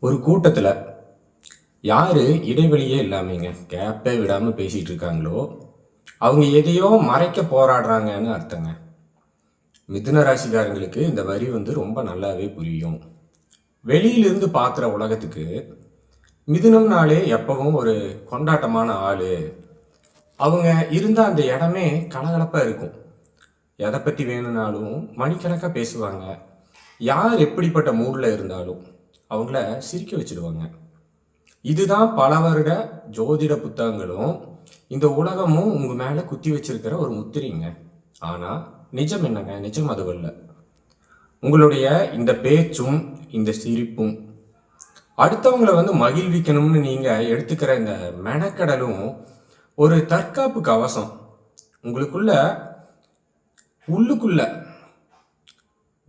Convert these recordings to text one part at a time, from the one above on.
ஒரு கூட்டத்தில் யார் இடைவெளியே இல்லாமங்க கேப்பே விடாமல் பேசிகிட்டு இருக்காங்களோ அவங்க எதையோ மறைக்க போராடுறாங்கன்னு அர்த்தங்க. மிதுன ராசிக்காரங்களுக்கு இந்த வரி ரொம்ப நல்லாவே புரியும். வெளியிலிருந்து பார்க்குற உலகத்துக்கு மிதுனம்னாலே எப்பவும் ஒரு கொண்டாட்டமான ஆள். அவங்க இருந்தால் அந்த இடமே கலகலப்பாக இருக்கும். எதை பற்றி வேணும்னாலும் மணிக்கணக்காக பேசுவாங்க. யார் எப்படிப்பட்ட மூடில் இருந்தாலும் அவங்கள சிரிக்க வச்சிடுவாங்க. இதுதான் பல வருட ஜோதிட புத்தகங்களும் இந்த உலகமும் உங்க மேல குத்தி வச்சிருக்கிற ஒரு முத்திரைங்க. ஆனா நிஜம் என்னங்க? நிஜம் அதுவல்ல. உங்களுடைய இந்த பேச்சும் இந்த சிரிப்பும் அடுத்தவங்களை மகிழ்விக்கணும்னு நீங்க எடுத்துக்கிற இந்த மெனக்கடலும் ஒரு தற்காப்பு கவசம். உங்களுக்குள்ள உள்ளுக்குள்ள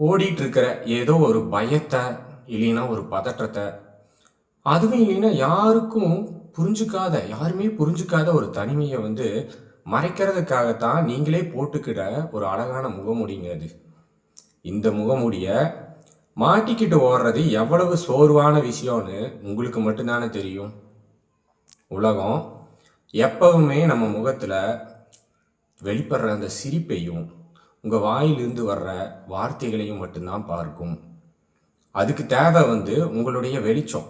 ஓடிட்டு இருக்கிற ஏதோ ஒரு பயத்தை இல்லைன்னா ஒரு பதற்றத்தை, அதுவும் இல்லைன்னா யாருமே புரிஞ்சுக்காத ஒரு தனிமையை மறைக்கிறதுக்காகத்தான் நீங்களே போட்டுக்கிற ஒரு அழகான முகமூடிங்க அது. இந்த முகமூடிய மாட்டிக்கிட்டு ஓடுறது எவ்வளவு சோர்வான விஷயம்னு உங்களுக்கு மட்டும்தானே தெரியும். உலகம் எப்பவுமே நம்ம முகத்துல வெளிப்படுற அந்த சிரிப்பையும் உங்க வாயிலிருந்து வர்ற வார்த்தைகளையும் மட்டும்தான் பார்க்கும். அதுக்கு தேவை உங்களுடைய வெளிச்சம்.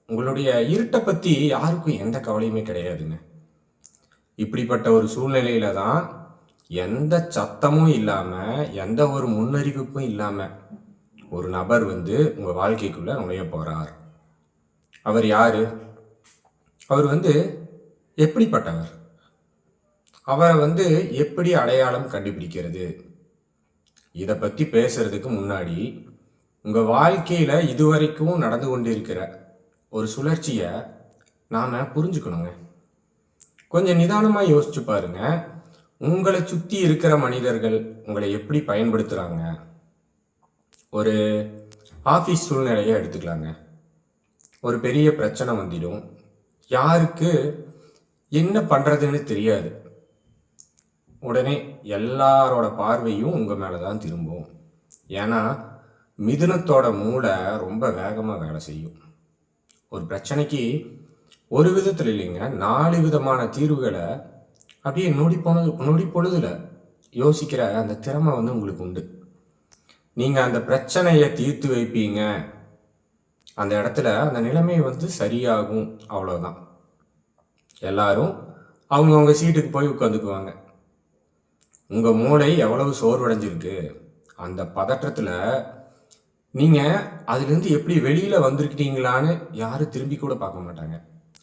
உங்களுடைய இருட்டை பற்றி யாருக்கும் எந்த கவலையுமே கிடையாதுங்க. இப்படிப்பட்ட ஒரு சூழ்நிலையில தான் எந்த சத்தமும் இல்லாமல் எந்த ஒரு முன்னறிவிப்பும் இல்லாமல் ஒரு நபர் உங்கள் வாழ்க்கைக்குள்ளே நுழைய போகிறார். அவர் யாரு? அவர் எப்படிப்பட்டவர்? அவரை எப்படி அடையாளம் கண்டுபிடிக்கிறது? இதை பற்றி பேசுறதுக்கு முன்னாடி உங்கள் வாழ்க்கையில் இதுவரைக்கும் நடந்து கொண்டிருக்கிற ஒரு சுழற்சியை நாம் புரிஞ்சுக்கணுங்க. கொஞ்சம் நிதானமாக யோசிச்சு பாருங்க. உங்களை சுற்றி இருக்கிற மனிதர்கள் உங்களை எப்படி பயன்படுத்துகிறாங்க? ஒரு ஆஃபீஸ் சூழ்நிலையை எடுத்துக்கலாங்க. ஒரு பெரிய பிரச்சனை வந்துடும். யாருக்கு என்ன பண்ணுறதுன்னு தெரியாது. உடனே எல்லாரோட பார்வையும் உங்கள் மேலே தான் திரும்பும். ஏன்னா மிதுனத்தோட மூளை ரொம்ப வேகமாக வேலை செய்யும். ஒரு பிரச்சனைக்கு ஒரு விதத்தில் இல்லைங்க, 4 விதமான தீர்வுகளை அப்படியே நொடி பொழுதுல யோசிக்கிற அந்த திறமை உங்களுக்கு உண்டு. நீங்கள் அந்த பிரச்சனையை தீர்த்து வைப்பீங்க. அந்த இடத்துல அந்த நிலைமை சரியாகும். அவ்வளோதான். எல்லாரும் அவங்கவுங்க சீட்டுக்கு போய் உட்காந்துக்குவாங்க. உங்கள் மூளை எவ்வளவு சோர்வடைஞ்சிருக்கு, அந்த பதற்றத்தில் நீங்கள் அதுலேருந்து எப்படி வெளியில் வந்திருக்கீங்களான்னு யாரும் திரும்பி கூட பார்க்க மாட்டாங்க.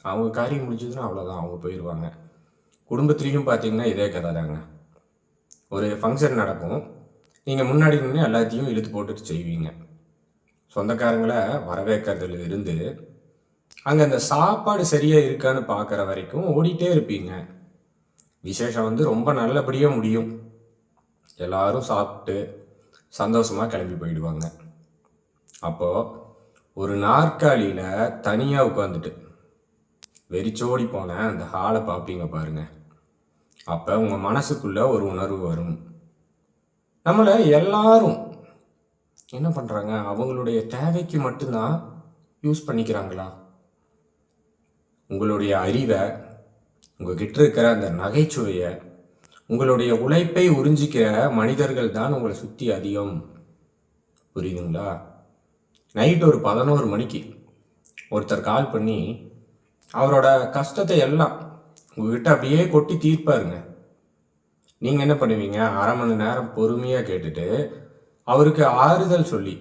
அவங்க காரியம் முடிஞ்சதுன்னா அவ்வளோதான், அவங்க போயிடுவாங்க. குடும்பத்துலேயும் பார்த்தீங்கன்னா இதே கதை தாங்க. ஒரு ஃபங்க்ஷன் நடக்கும். நீங்கள் முன்னாடி நின்று எல்லாத்தையும் இழுத்து போட்டுட்டு செய்வீங்க. சொந்தக்காரங்களை வரவேற்கிறதுல இருந்து அங்கே அந்த சாப்பாடு சரியாக இருக்கான்னு பார்க்குற வரைக்கும் ஓடிட்டே இருப்பீங்க. விசேஷம் ரொம்ப நல்லபடியாக முடியும். எல்லாரும் சாப்பிட்டு சந்தோஷமாக கிளம்பி போயிடுவாங்க. அப்போது ஒரு நாற்காலியில் தனியாக உட்காந்துட்டு வெறிச்சோடி போன அந்த ஹாலை பார்ப்பீங்க பாருங்க. அப்போ உங்கள் மனசுக்குள்ள ஒரு உணர்வு வரும். நம்மளை எல்லாரும் என்ன பண்ணுறாங்க? அவங்களுடைய தேவைக்கு மட்டும்தான் யூஸ் பண்ணிக்கிறாங்களா? உங்களுடைய அறிவை, உங்ககிட்ட இருக்கிற அந்த நகைச்சுவையை, உங்களுடைய உழைப்பை உறிஞ்சிக்கிற மனிதர்கள் தான் உங்களை சுற்றி அதிகம். புரியுதுங்களா? நைட் ஒரு 11 மணிக்கு ஒருத்தர் கால் பண்ணி அவரோட கஷ்டத்தை எல்லாம் உங்ககிட்ட அப்படியே கொட்டி தீர்ப்பாருங்க. நீங்கள் என்ன பண்ணுவீங்க? அரை மணி நேரம் பொறுமையாக கேட்டுட்டு அவருக்கு ஆறுதல் சொல்லி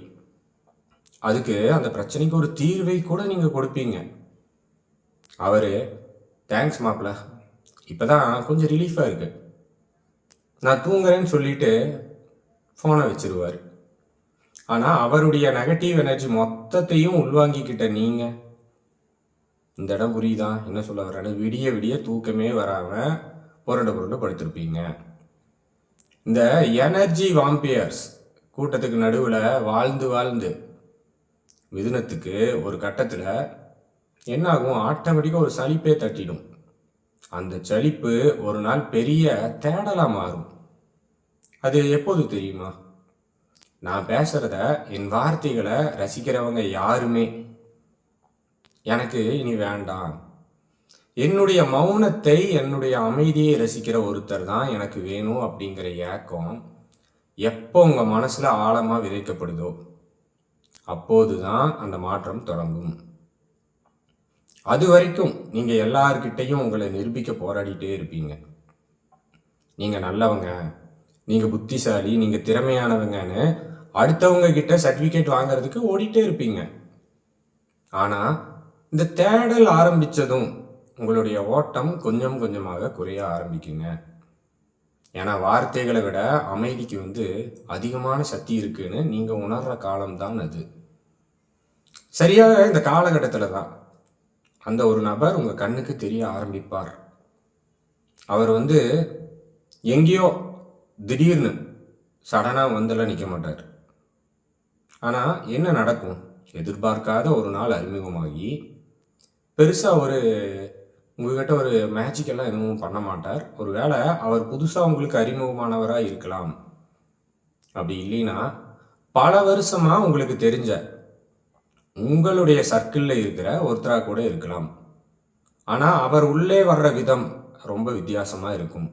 அதுக்கு அந்த பிரச்சனைக்கு ஒரு தீர்வை கூட நீங்கள் கொடுப்பீங்க. அவர் தேங்க்ஸ் மாப்பிள்ள, இப்போ தான் கொஞ்சம் ரிலீஃபாக இருக்கு, நான் தூங்குறேன்னு சொல்லிட்டு ஃபோனை வச்சிருவார். ஆனால் அவருடைய நெகட்டிவ் எனர்ஜி மொத்தத்தையும் உள்வாங்கிக்கிட்ட நீங்கள், இந்த இடம் புரியுதா என்ன சொல்ல வர்றாரு? விடிய விடிய தூக்கமே வராமல் புரண்டு படுத்திருப்பீங்க. இந்த எனர்ஜி வாம்பியர்ஸ் கூட்டத்துக்கு நடுவில் வாழ்ந்து மிதுனத்துக்கு ஒரு கட்டத்தில் என்ன ஆகும்? ஆட்டோமேட்டிக்காக ஒரு சலிப்பே தட்டிடும். அந்த சலிப்பு ஒரு நாள் பெரிய தேடலாக மாறும். அது எப்போது தெரியுமா? நான் பேசுகிறத, என் வார்த்தைகளை ரசிக்கிறவங்க யாருமே எனக்கு இனி வேண்டாம். என்னுடைய மௌனத்தை, என்னுடைய அமைதியை ரசிக்கிற ஒருத்தர் தான் எனக்கு வேணும் அப்படிங்கிற ஏக்கம் எப்போ உங்க மனசுல ஆழமா விதைக்கப்படுதோ, அப்போதுதான் அந்த மாற்றம் தொடங்கும். அதுவரைக்கும் நீங்க எல்லார்கிட்டயும் உங்களை நிரூபிக்க போராடிட்டே இருப்பீங்க. நீங்க நல்லவங்க, நீங்க புத்திசாலி, நீங்க திறமையானவங்கன்னு அடுத்தவங்க கிட்ட சர்டிஃபிகேட் வாங்குறதுக்கு ஓடிட்டே இருப்பீங்க. ஆனா, இந்த தேடல் ஆரம்பிச்சதும் உங்களுடைய ஓட்டம் கொஞ்சம் கொஞ்சமாக குறைய ஆரம்பிக்குங்க. ஏன்னா வார்த்தைகளை விட அமைதிக்கு அதிகமான சக்தி இருக்குன்னு நீங்க உணர்ற காலம்தான் அது. சரியாக இந்த காலகட்டத்துல தான் அந்த ஒரு நபர் உங்க கண்ணுக்கு தெரிய ஆரம்பிப்பார். அவர் எங்கேயோ திடீர்னு சடனா வந்தெல்லாம் நிற்க மாட்டார். ஆனா என்ன நடக்கும்? எதிர்பார்க்காத ஒரு நாள் அறிமுகமாகி பெருசா உங்ககிட்ட ஒரு மேஜிக் எல்லாம் எதுவும் பண்ண மாட்டார். ஒருவேளை அவர் புதுசா உங்களுக்கு அறிமுகமானவரா இருக்கலாம். அப்படி இல்லைன்னா பல வருஷமா உங்களுக்கு தெரிஞ்ச உங்களுடைய சர்க்கிள்ல இருக்கிற ஒருத்தரா கூட இருக்கலாம். ஆனா அவர் உள்ளே வர்ற விதம் ரொம்ப வித்தியாசமா இருக்கும்.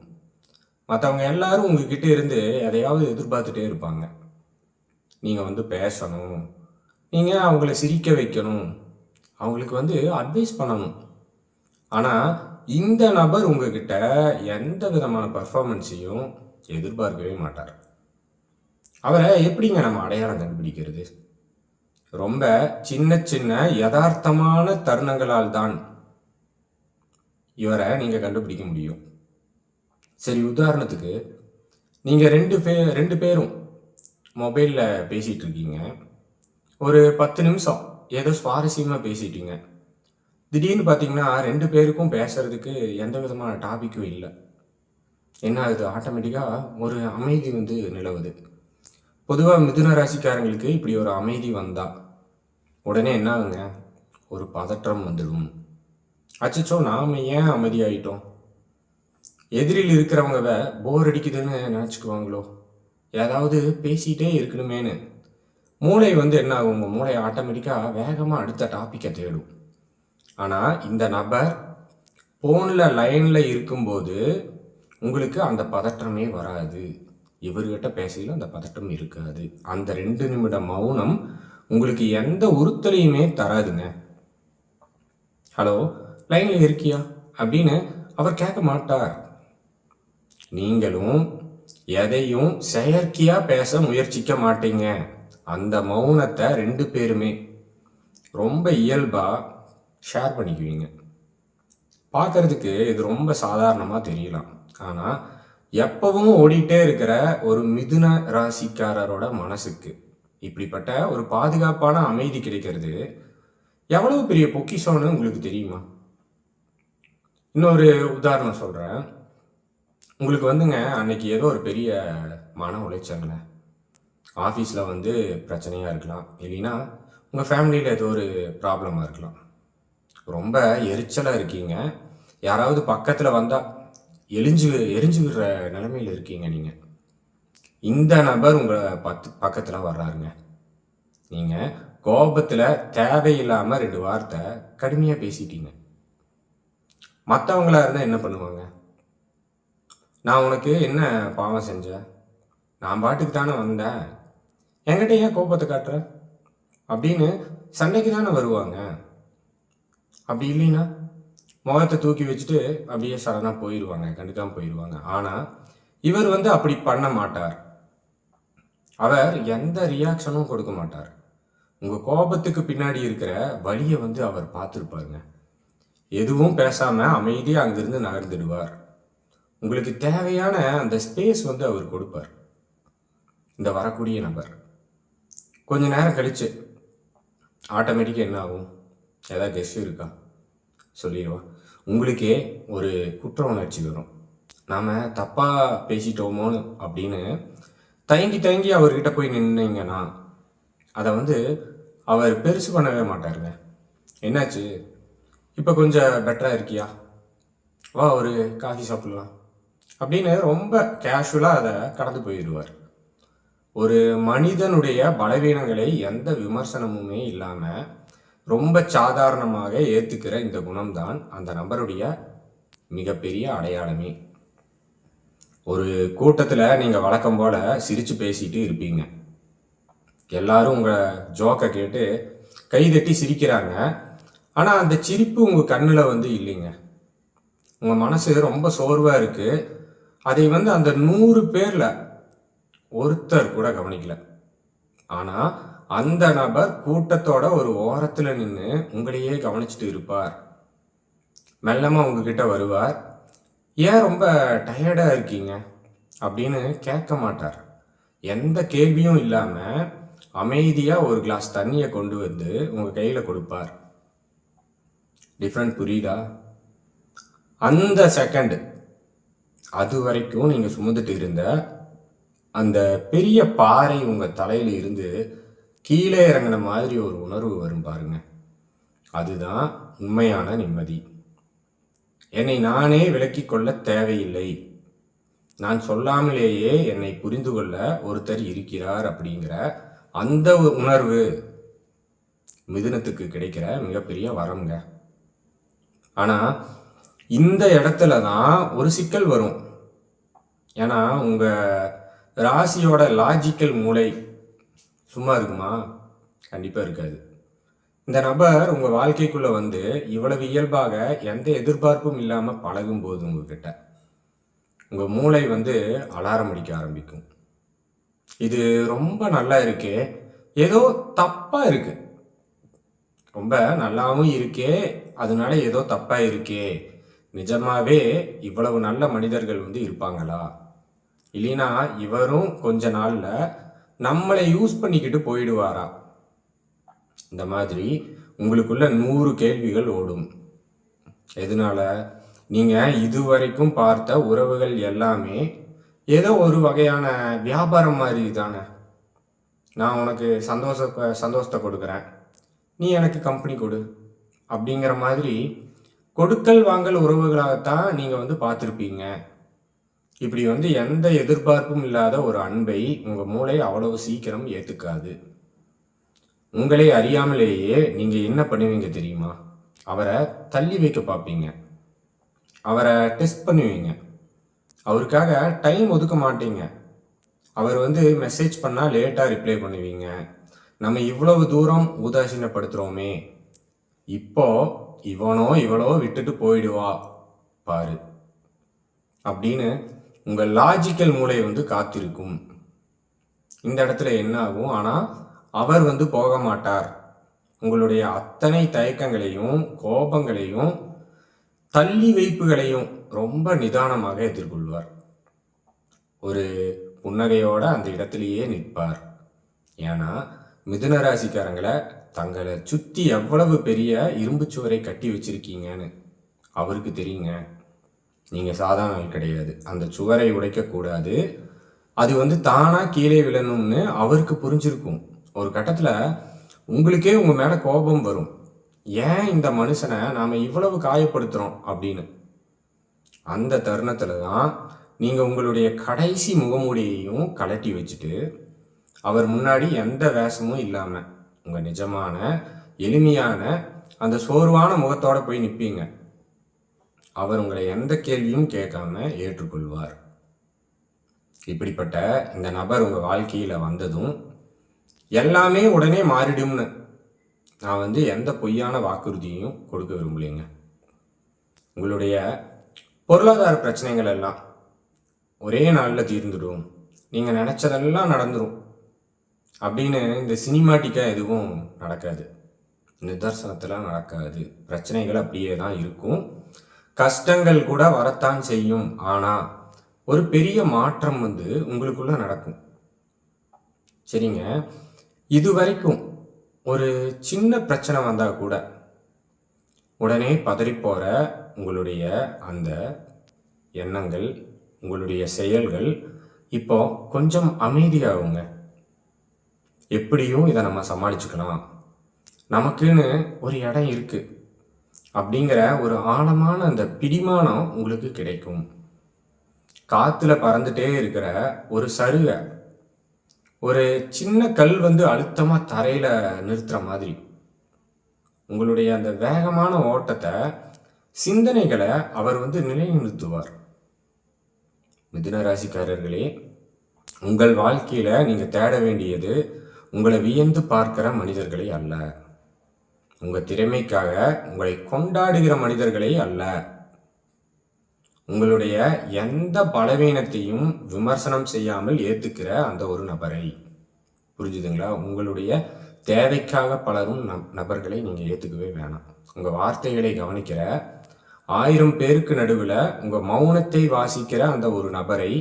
மற்றவங்க எல்லாரும் உங்ககிட்ட இருந்து எதையாவது எதிர்பார்த்துட்டே இருப்பாங்க. நீங்க பேசணும், நீங்க அவங்கள சிரிக்க வைக்கணும், அவங்களுக்கு அட்வைஸ் பண்ணணும். ஆனா இந்த நபர் உங்ககிட்ட எந்த விதமான பர்ஃபார்மன்ஸையும் எதிர்பார்க்கவே மாட்டார். அவரை எப்படிங்க நம்ம அடையாளம் கண்டுபிடிக்கிறது? ரொம்ப சின்ன சின்ன யதார்த்தமான தருணங்களால் தான் இவரை நீங்க கண்டுபிடிக்க முடியும். சரி, உதாரணத்துக்கு நீங்க ரெண்டு பேரும் மொபைல்ல பேசிட்டு இருக்கீங்க. ஒரு 10 நிமிஷம் ஏதோ சுவாரஸ்யமா பேசிட்டீங்க. திடீர்னு பார்த்தீங்கன்னா 2 பேருக்கும் பேசுறதுக்கு எந்த விதமான டாபிக்கும் இல்லை. என்ன ஆகுது? ஆட்டோமேட்டிக்காக ஒரு அமைதி நிலவுது. பொதுவாக மிதுன ராசிக்காரங்களுக்கு இப்படி ஒரு அமைதி வந்தா உடனே என்ன ஆகுங்க? ஒரு பதற்றம் வந்துடும். அச்சச்சோ, நாம ஏன் அமைதியாயிட்டோம்? எதிரில் இருக்கிறவங்க போர் அடிக்குதுன்னு நினச்சிக்குவாங்களோ, ஏதாவது பேசிகிட்டே இருக்கணுமேனு மூளை என்ன ஆகும்? உங்கள் மூளை ஆட்டோமேட்டிக்காக வேகமாக அடுத்த டாப்பிக்கை தேடும். ஆனால் இந்த நபர் ஃபோனில் லைனில் இருக்கும்போது உங்களுக்கு அந்த பதற்றமே வராது. இவர்கிட்ட பேசல அந்த பதட்டம் இருக்காது. அந்த 2 நிமிட மௌனம் உங்களுக்கு எந்த உறுத்தலையுமே தராதுங்க. ஹலோ, லைனில் இருக்கியா அப்படின்னு அவர் கேட்க மாட்டார். நீங்களும் எதையும் செயற்கையாக பேச முயற்சிக்க மாட்டீங்க. அந்த மௌனத்தை 2 பேருமே ரொம்ப இயல்பாக ஷேர் பண்ணிக்குவீங்க. பார்க்கறதுக்கு இது ரொம்ப சாதாரணமாக தெரியலாம். ஆனால் எப்பவும் ஓடிட்டே இருக்கிற ஒரு மிதுன ராசிக்காரரோட மனசுக்கு இப்படிப்பட்ட ஒரு பாதுகாப்பான அமைதி கிடைக்கிறது எவ்வளவு பெரிய பொக்கிஷம்னு உங்களுக்கு தெரியுமா? இன்னொரு உதாரணம் சொல்கிறேன். உங்களுக்கு அன்னைக்கு ஏதோ ஒரு பெரிய மன உளைச்சல்ங்க. ஆஃபீஸில் பிரச்சனையாக இருக்கலாம், இல்லைன்னா உங்கள் ஃபேமிலியில் ஏதோ ஒரு ப்ராப்ளமாக இருக்கலாம். ரொம்ப எரிச்சலாக இருக்கீங்க. யாராவது பக்கத்தில் வந்தால் எரிஞ்சு விடுற நிலைமையில் இருக்கீங்க நீங்கள். இந்த நபர் உங்களை பக்கத்தில் வர்றாருங்க. நீங்கள் கோபத்தில் தேவையில்லாமல் 2 வார்த்தை கடுமையாக பேசிட்டீங்க. மற்றவங்களா இருந்தால் என்ன பண்ணுவாங்க? நான் உனக்கு என்ன பாவம் செஞ்சேன்? நான் பாட்டுக்கு தானே வந்தேன், என்கிட்ட ஏன் கோபத்தை காட்டுற அப்படின்னு சண்டைக்கு தானே வருவாங்க. அப்படி இல்லைன்னா முகத்தை தூக்கி வச்சுட்டு அப்படியே சடனாக போயிடுவாங்க, கண்டுக்காமல் போயிடுவாங்க. ஆனால் இவர் அப்படி பண்ண மாட்டார். அவர் எந்த ரியாக்ஷனும் கொடுக்க மாட்டார். உங்கள் கோபத்துக்கு பின்னாடி இருக்கிற வழியை அவர் பார்த்துருப்பாருங்க. எதுவும் பேசாமல் அமைதியாக அங்கிருந்து நகர்ந்துடுவார். உங்களுக்கு தேவையான அந்த ஸ்பேஸ் அவர் கொடுப்பார். இந்த வரக்கூடிய நபர் கொஞ்ச நேரம் கழிச்சு ஆட்டோமேட்டிக்காக என்ன ஆகும்? ஏதாவது கெஸ்ட் இருக்கா சொல்லிடுவா. உங்களுக்கே ஒரு குற்ற உணர்ச்சி வரும். நாம் தப்பாக பேசிட்டோமோன்னு அப்படின்னு தயங்கி அவர்கிட்ட போய் நின்னீங்கன்னா அதை அவர் பெருசு பண்ணவே மாட்டாருங்க. என்னாச்சு, இப்போ கொஞ்சம் பெட்டராக இருக்கியா, வா ஒரு காஃபி சாப்பிடலாம் அப்படின்னு ரொம்ப கேஷுவலாக அதை கடந்து போயிடுவார். ஒரு மனிதனுடைய பலவீனங்களை எந்த விமர்சனமுமே இல்லாமல் ரொம்ப சாதாரணமாக ஏற்றுக்கிற இந்த குணம்தான் அந்த நபருடைய மிகப்பெரிய அடையாளமே. ஒரு கூட்டத்தில் நீங்கள் வழக்கம் போல் சிரித்து பேசிட்டு இருப்பீங்க. எல்லாரும் உங்கள் ஜோக்கை கேட்டு கைதட்டி சிரிக்கிறாங்க. ஆனால் அந்த சிரிப்பு உங்கள் கண்ணில் இல்லைங்க. உங்கள் மனசு ரொம்ப சோர்வாக இருக்குது. அதை அந்த 100 பேரில் ஒருத்தர் கூட கவனிக்கல. ஆனால் அந்த நபர் கூட்டத்தோட ஒரு ஓரத்தில் நின்று உங்களையே கவனிச்சுட்டு இருப்பார். மெல்லமாக உங்ககிட்ட வருவார். ஏன் ரொம்ப டயர்டாக இருக்கீங்க அப்படின்னு கேட்க மாட்டார். எந்த கேள்வியும் இல்லாமல் அமைதியாக ஒரு கிளாஸ் தண்ணியை கொண்டு வந்து உங்கள் கையில் கொடுப்பார். டிஃப்ரெண்ட் புரியுதா? அந்த செகண்ட் அது வரைக்கும் நீங்கள் சுமந்துட்டு இருந்த அந்த பெரிய பாறை உங்கள் தலையில் இருந்து கீழே இறங்கின மாதிரி ஒரு உணர்வு வரும் பாருங்க. அதுதான் உண்மையான நிம்மதி. என்னை நானே விலக்கிக் கொள்ள தேவையில்லை, நான் சொல்லாமலேயே என்னை புரிந்து கொள்ள ஒருத்தர் இருக்கிறார் அப்படிங்கிற அந்த உணர்வு மிதுனத்துக்கு கிடைக்கிற மிகப்பெரிய வரம்ங்க. ஆனால் இந்த இடத்துல தான் ஒரு சிக்கல் வரும். ஏன்னா உங்கள் ராசியோட லாஜிக்கல் மூளை சும்மா இருக்குமா? கண்டிப்பாக இருக்காது. இந்த நபர் உங்கள் வாழ்க்கைக்குள்ளே இவ்வளவு இயல்பாக எந்த எதிர்பார்ப்பும் இல்லாமல் பழகும்போது உங்ககிட்ட உங்கள் மூளை அலாரம் அடிக்க ஆரம்பிக்கும். இது ரொம்ப நல்லா இருக்கே, ஏதோ தப்பாக இருக்கு, ரொம்ப நல்லாவும் இருக்கே, அதனால ஏதோ தப்பாக இருக்கே, நிஜமாவே இவ்வளவு நல்ல மனிதர்கள் இருப்பாங்களா, இல்லைனா இவரும் கொஞ்ச நாள்ல நம்மளை யூஸ் பண்ணிக்கிட்டு போயிடுவாரா, இந்த மாதிரி உங்களுக்குள்ள 100 கேள்விகள் ஓடும். எதனால? நீங்க இதுவரைக்கும் பார்த்த உறவுகள் எல்லாமே ஏதோ ஒரு வகையான வியாபாரம் மாதிரி தானே. நான் உனக்கு சந்தோஷத்தை கொடுக்குறேன், நீ எனக்கு கம்பெனி கொடு அப்படிங்கிற மாதிரி கொடுக்கல் வாங்கல் உறவுகளாகத்தான் நீங்க பார்த்துருப்பீங்க. இப்படி எந்த எதிர்பார்ப்பும் இல்லாத ஒரு அன்பை உங்க மூளை அவ்வளவு சீக்கிரம் ஏத்துக்காது. உங்களை அறியாமலேயே நீங்க என்ன பண்ணுவீங்க தெரியுமா? அவரை தள்ளி வைக்க பார்ப்பீங்க, அவரை டெஸ்ட் பண்ணுவீங்க, அவருக்காக டைம் ஒதுக்க மாட்டீங்க. அவர் மெசேஜ் பண்ணால் லேட்டாக ரிப்ளை பண்ணுவீங்க. நம்ம இவ்வளவு தூரம் உதாசீனப்படுத்துகிறோமே, இப்போ இவனோ இவளோ விட்டுட்டு போயிடுவா பாரு அப்படின்னு உங்கள் லாஜிக்கல் மூளை காத்திருக்கும். இந்த இடத்துல என்ன ஆகும்? ஆனால் அவர் போக மாட்டார். உங்களுடைய அத்தனை தயக்கங்களையும் கோபங்களையும் தள்ளி வைப்புகளையும் ரொம்ப நிதானமாக எதிர்கொள்வார். ஒரு புன்னகையோட அந்த இடத்திலேயே நிற்பார். ஏன்னா மிதுன ராசிக்காரங்களை தங்களை சுற்றி எவ்வளவு பெரிய இரும்பு சுவரை கட்டி வச்சிருக்கீங்கன்னு அவருக்கு தெரியுங்க. நீங்கள் சாதாரண ஆள் கிடையாது. அந்த சுவரை உடைக்கக்கூடாது, அது தானாக கீழே விழணும்னு அவருக்கு புரிஞ்சிருக்கும். ஒரு கட்டத்தில் உங்களுக்கே உங்கள் மேலே கோபம் வரும், ஏன் இந்த மனுஷனை நாம் இவ்வளவு காயப்படுத்துகிறோம் அப்படின்னு. அந்த தருணத்தில் தான் நீங்கள் உங்களுடைய கடைசி முகமூடியையும் கலட்டி வச்சுட்டு அவர் முன்னாடி எந்த வேஷமும் இல்லாமல் உங்கள் நிஜமான எளிமையான அந்த சோர்வான முகத்தோடு போய் நிற்பீங்க. அவர் உங்களை எந்த கேள்வியும் கேட்காம ஏற்றுக்கொள்வார். இப்படிப்பட்ட இந்த நபர் உங்கள் வாழ்க்கையில் வந்ததும் எல்லாமே உடனே மாறிடும்னு நான் எந்த பொய்யான வாக்குறுதியும் கொடுக்க விரும்பலைங்க. உங்களுடைய பொருளாதார பிரச்சனைகள் எல்லாம் ஒரே நாளில் தீர்ந்துடும், நீங்கள் நினச்சதெல்லாம் நடந்துடும் அப்படின்னு இந்த சினிமாட்டிக்காக எதுவும் நடக்காது, நிதர்சனத்தில் நடக்காது. பிரச்சனைகள் அப்படியே தான் இருக்கும், கஷ்டங்கள் கூட வரத்தான் செய்யும். ஆனால் ஒரு பெரிய மாற்றம் உங்களுக்குள்ள நடக்கும். சரிங்க, இது வரைக்கும் ஒரு சின்ன பிரச்சனை வந்தால் கூட உடனே பதறிப்போகிற உங்களுடைய அந்த எண்ணங்கள், உங்களுடைய செயல்கள் இப்போ கொஞ்சம் அமைதியாகுங்க. எப்படியும் இதை நம்ம சமாளிச்சுக்கலாம், நமக்குன்னு ஒரு இடம் இருக்குது அப்படிங்கிற ஒரு ஆழமான அந்த பிடிமானம் உங்களுக்கு கிடைக்கும். காற்றுல பறந்துட்டே இருக்கிற ஒரு சருகை ஒரு சின்ன கல் அழுத்தமாக தரையில் நிறுத்துற மாதிரி உங்களுடைய அந்த வேகமான ஓட்டத்தை, சிந்தனைகளை அவர் நிலைநிறுத்துவார். மிதுன ராசிக்காரர்களே, உங்கள் வாழ்க்கையில நீங்க தேட வேண்டியது உங்களை வியந்து பார்க்கிற மனிதர்களை அல்ல, உங்க திறமைக்காக உங்களை கொண்டாடுகிற மனிதர்களை அல்ல, உங்களுடைய எந்த பலவீனத்தையும் விமர்சனம் செய்யாமல் ஏத்துக்கிற அந்த ஒரு நபரை. புரிஞ்சுதுங்களா? உங்களுடைய தேவைக்காக பலரும் நபர்களை நீங்க ஏத்துக்கவே வேணாம். உங்க வார்த்தைகளை கவனிக்கிற 1000 பேருக்கு நடுவில் உங்க மௌனத்தை வாசிக்கிற அந்த ஒரு நபரை,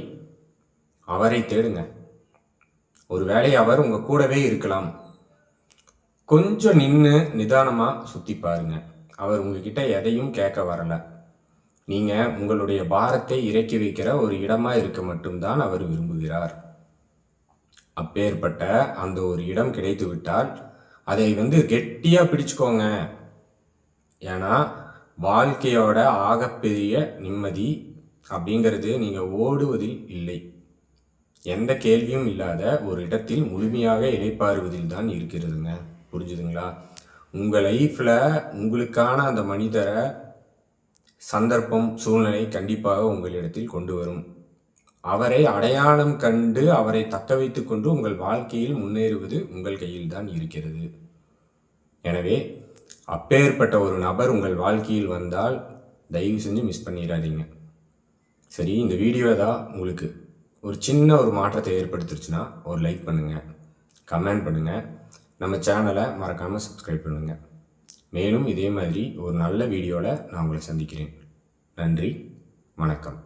அவரை தேடுங்க. ஒருவேளை அவர் உங்க கூடவே இருக்கலாம். கொஞ்சம் நின்று நிதானமா சுத்தி பாருங்க. அவர் உங்ககிட்ட எதையும் கேட்க வரல. நீங்க உங்களுடைய பாரத்தை இறக்கி வைக்கிற ஒரு இடமா இருக்க மட்டும்தான் அவர் விரும்புகிறார். அப்பேற்பட்ட அந்த ஒரு இடம் கிடைத்து விட்டால் அதை கெட்டியா பிடிச்சுக்கோங்க. ஏன்னா வாழ்க்கையோட ஆகப்பெரிய நிம்மதி அப்படிங்கிறது நீங்க ஓடுவதில் இல்லை, எந்த கேள்வியும் இல்லாத ஒரு இடத்தில் முழுமையாக இளைப்பாறுவதில் தான் இருக்கிறதுங்க. புரிஞ்சுதுங்களா? உங்க லைஃப்ல உங்களுக்கான அந்த மனிதரை, சந்தர்ப்பம், சூழ்நிலை கண்டிப்பாக உங்களிடத்தில் கொண்டு வரும். அவரை அடையாளம் கண்டு அவரை தக்க வைத்துக் கொண்டு உங்கள் வாழ்க்கையில் முன்னேறுவது உங்கள் கையில் தான் இருக்கிறது. எனவே அப்பேற்பட்ட ஒரு நபர் உங்கள் வாழ்க்கையில் வந்தால் தயவு செஞ்சு மிஸ் பண்ணிடாதீங்க. சரி, இந்த வீடியோ தான் உங்களுக்கு ஒரு சின்ன ஒரு மாற்றத்தை ஏற்படுத்திருச்சுன்னா ஒரு லைக் பண்ணுங்கள், கமெண்ட் பண்ணுங்கள், நம்ம சேனலை மறக்காமல் சப்ஸ்கிரைப் பண்ணுங்கள். மேலும் இதே மாதிரி ஒரு நல்ல வீடியோவில் நான் உங்களை சந்திக்கிறேன். நன்றி, வணக்கம்.